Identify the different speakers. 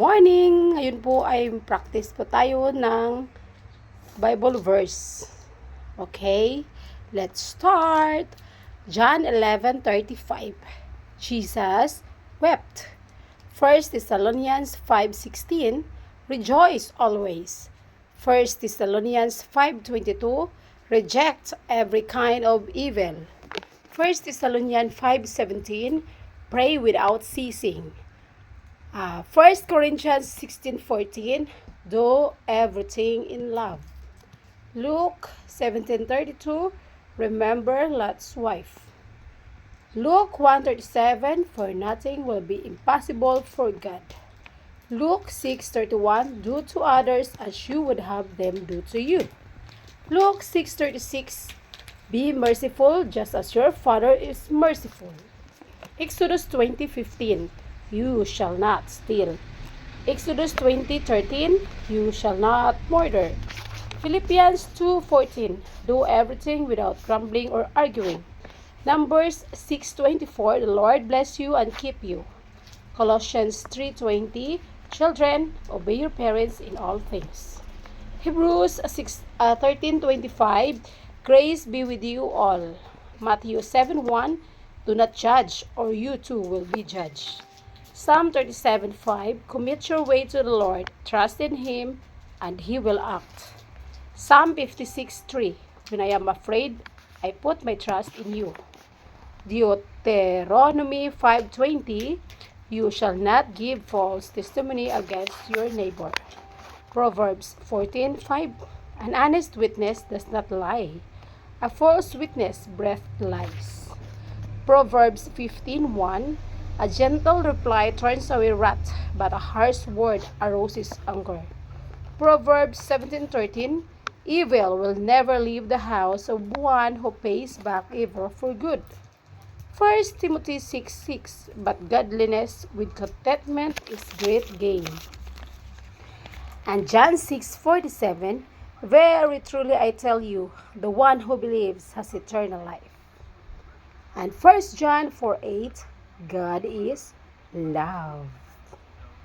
Speaker 1: Morning! Ngayon po ay practice po tayo ng Bible verse. Okay? Let's start! John 11:35. Jesus wept. 1 Thessalonians 5:16. Rejoice always. 1 Thessalonians 5:22. Reject every kind of evil. 1 Thessalonians 5:17. Pray without ceasing. 1 Corinthians 16:14, do everything in love. Luke 17:32, remember Lot's wife. Luke 1:37, for nothing will be impossible for God. Luke 6:31, do to others as you would have them do to you. Luke 6:36, be merciful just as your Father is merciful. Exodus 20:15, you shall not steal. Exodus 20:13, you shall not murder. Philippians 2:14, do everything without grumbling or arguing. Numbers 6:24, the Lord bless you and keep you. Colossians 3:20, children, obey your parents in all things. Hebrews 13:25, grace be with you all. Matthew 7:1, do not judge, or you too will be judged. Psalm 37:5, commit your way to the Lord, trust in Him, and He will act. Psalm 56:3, when I am afraid, I put my trust in you. Deuteronomy 5:20, you shall not give false testimony against your neighbor. Proverbs 14:5, an honest witness does not lie. A false witness breath lies. Proverbs 15:1, a gentle reply turns away wrath, but a harsh word arouses anger. Proverbs 17:13, evil will never leave the house of one who pays back evil for good. 1 Timothy 6:6, but godliness with contentment is great gain. And John 6:47, very truly I tell you, the one who believes has eternal life. And 1 John 4:8, God is love.